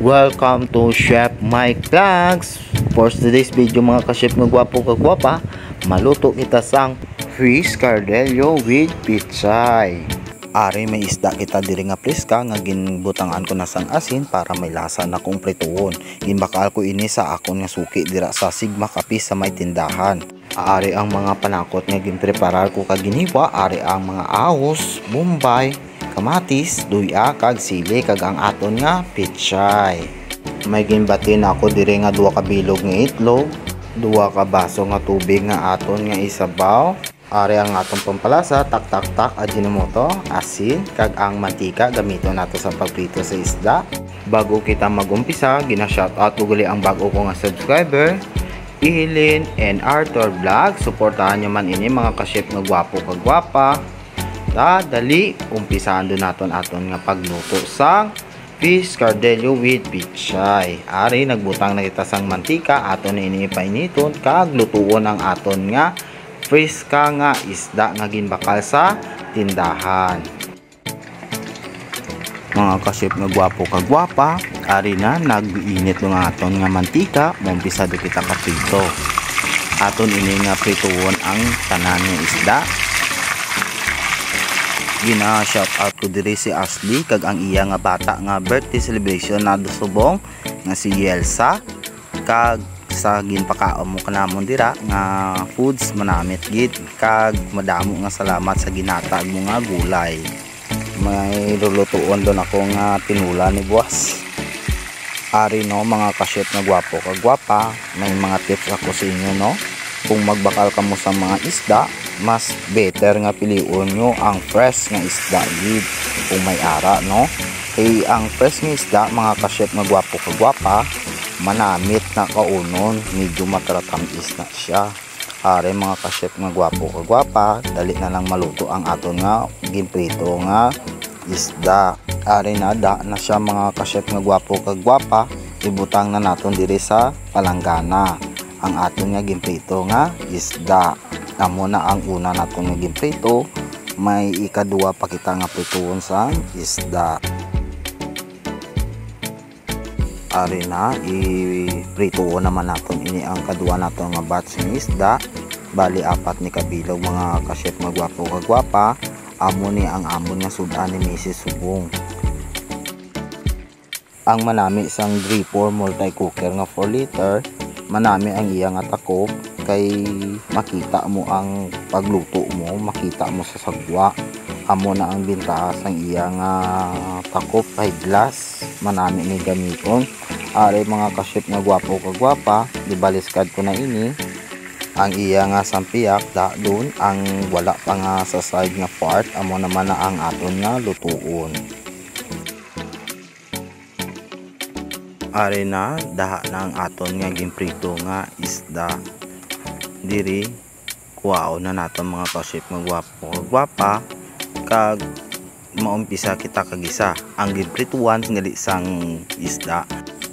Welcome to Chef Mike Vlogs. For today's video mga ka-chef nga gwapo kagwapa, maluto kita sang fish cardello with pichay. Ari may isda kita diri nga preska nga ginbutangan ko na sang asin para may lasa na kong prituon. Ginbakal ko ini sa akon nga suki dira sa Sigma Kapi sa may tindahan. Ari ang mga panakot nga ginpreparar ko kag giniwa, ari ang mga ahos, bombay, kamatis, luya kag sili kag ang aton nga pichay. May ginbatin ako dire nga 2 ka bilog nga itlog, 2 ka baso nga tubig nga aton nga isabaw. Ari ang atong pampalasa, tak ajinomoto, asin kag ang mantika gamiton nato sa pagprito sa isda. Bago kita magumpisa, gina-shoutout ko gali ang bago ko nga subscriber, Ihilin and Arthur Vlog. Suportahan nyo man ini mga ka-chef nga gwapo kagwapa. Dali, umpisaan doon naton aton nga pagluto sang fish cardello with pichay. Ari nagbutang na kita sang mantika, aton na inipainiton kag lutuon ang aton nga friska nga isda nga ginbakal sa tindahan. Mga ka-chef nga gwapo kagwapa, ari na nag-init ng aton nga mantika, umpisa do kita kaprito. Aton ini nga prituon ang tanan nga isda. Gina-shout out ko diri si Ashley kag ang iya nga bata nga birthday celebration na dusubong nga si Yelsa, kag sa ginpakaon mo kanamon dira nga foods manamit gid, kag madamo nga salamat sa ginatag mo nga gulay. May lulutuon doon ako nga tinula ni buwas. Ari no mga ka-chef nga gwapo kagwapa, may mga tips ako sa inyo no. Kung magbakal ka mo sa mga isda, mas better nga piliun nyo ang fresh nga isda gid kung may ara no. Kay ang fresh nga isda mga ka-chef nga gwapo kagwapa, manamit na kaunon, medyo matratamis na siya. Ari mga ka-chef nga gwapo kagwapa, dali na lang maluto ang aton nga ginprito nga isda. Ari na na siya mga ka-chef nga gwapo kagwapa, ibutang na naton diri sa palanggana ang aton nga ginprito nga isda. Amo na ang una naton nga ginprito, may ikaduwa pa kita nga prituon sa isda. Ari na iprituon naman naton ini ang kaduwa naton nga batch ng isda. Bali 4 ni kabilog mga ka-chef nga gwapo kagwapa. Amo ni ang amon nga sudan ni Mrs. Subong. Ang manami isang 3-4 multi cooker nga 4 liter, manami ang iya nga takop kay makita mo ang pagluto mo, makita mo sa sagwa. Amo na ang bintaas ang iya nga takop ay glass, manami ni gamiton. Ari mga ka-chef nga gwapo kagwapa, dibaliskad ko na ini ang iya nga sampiyak da doon ang wala pa nga sa side nga part. Amo naman na ang aton nga lutuon. Ari na daha na ang aton nga ginprito nga isda. Diri kuwao na naton mga ka-chef nga gwapo kagwapa, kag maumpisa kita kagisa ang ginprituan ngali sang isda.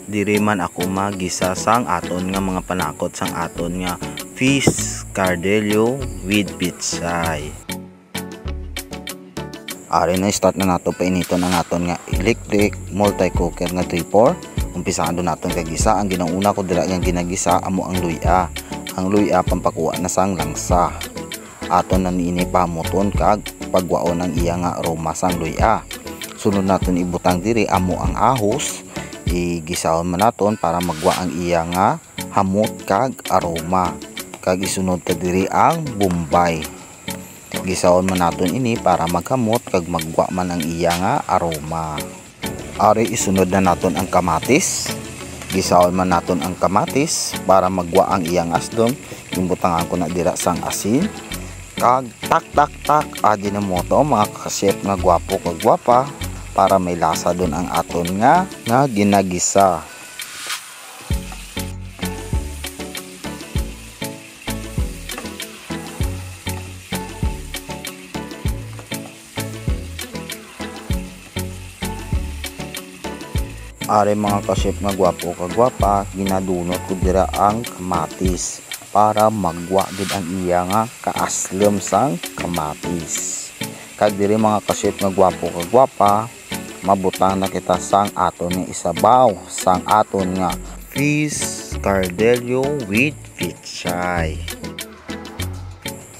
Diri man ako magisa sang aton nga mga panakot sang aton nga fish cardello with pichay. Ari na start na nato painiton ang aton nga electric multi cooker nga 3-4. Umpisaan do naton kagisa. Ang ginauna ko dira nga ginagisa amo ang luya. Ang luya pampakuha na sang langsa. Aton na niini pamuton kag pagwaon ang iya nga aroma sang luya. Sunod naton ibutang diri amo ang ahos. Igisaon man naton para magwa ang iya nga hamot kag aroma. Kag isunod ta diri ang bombay. Gisaon man naton ini para maghamot kag magwa man ang iya nga aroma. Ari isunod na naton ang kamatis. Gisaon man naton ang kamatis para magwa ang iyang asdom. Imbutangan ko na dira sang asin kag tak ajinomoto mga ka-chef nga gwapo kagwapa para may lasa doon ang aton nga ginagisa. Ari mga ka-chef nga gwapo kagwapa, ginadunot ko dira ang kamatis para magwa gid ang iya nga kaaslom sang kamatis. Kag diri mga ka-chef nga gwapo kagwapa, mabutang na kita sang aton nga isabaw sang aton nga fish cardello with pichay.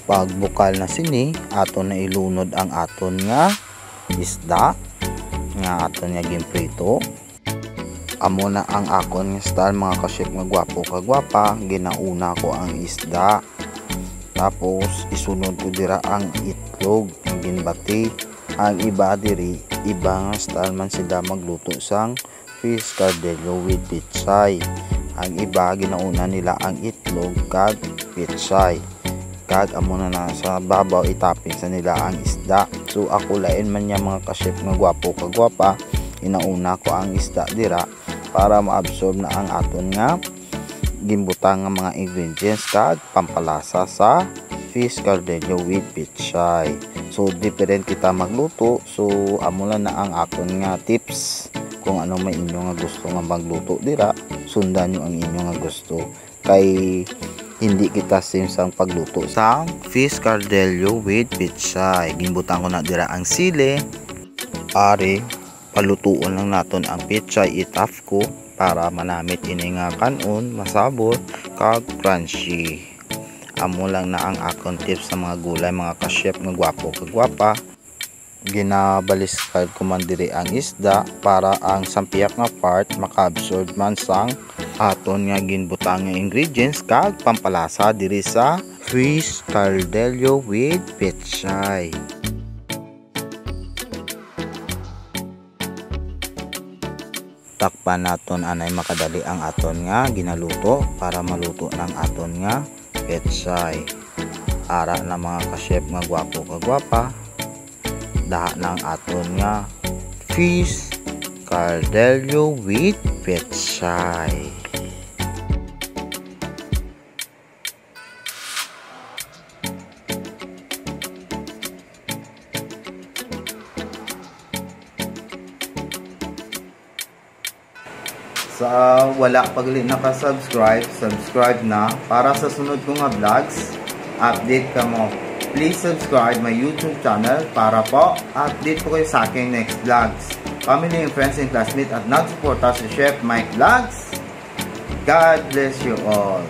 Pag bukal na sini, aton na ilunod ang aton nga isda nga aton nga ginprito. Amo na ang akon nga style mga ka-chef nga gwapo kagwapa. Ginauna ko ang isda, tapos isunod ko dira ang itlog nga ginbati. Ang iba diri iba nga style man sila magluto sang fish cardello with pichay. Ang iba ginauna nila ang itlog kag pichay, kag amo na sa babaw itapin sa nila ang isda. So ako lain man niya mga ka-chef nga gwapo kagwapa, inauna ko ang isda dira para maabsorb na ang aton nga gimbutang nga mga ingredients kag pampalasa sa fish cardello with pichay. So different kita magluto, so amo na ang akon nga tips kung ano may inyo nga gusto nga magluto dira, sundan nyo ang inyo nga gusto, kay hindi kita same sang pagluto sang fish cardello with pichay. Gimbutang ko na dira ang sili, ari palutuon lang naton ang pichay, itaf ko para manamit ini nga kanon, masabot kag crunchy. Amo lang na ang akon tips sa mga gulay mga ka-chef nga gwapo kagwapa. Ginabaliskad ko man diri ang isda para ang sampiyak nga part maka-absorb man sang aton nga ginbutang nga ingredients kag pampalasa diri sa fish cardello with pichay. Takpan naton anay makadali ang aton nga ginaluto para maluto ng aton nga pechay. Ara na mga ka-chef nga gwapo kagwapa, daha ng aton nga fish cardello with pechay. Sa wala pagli naka-subscribe, subscribe na para sa sunod ko nga vlogs, update ka mo. Please subscribe my YouTube channel para po update po kayo sa aking next vlogs. Family and friends and classmates at not supporters si Chef Mike Vlogs. God bless you all.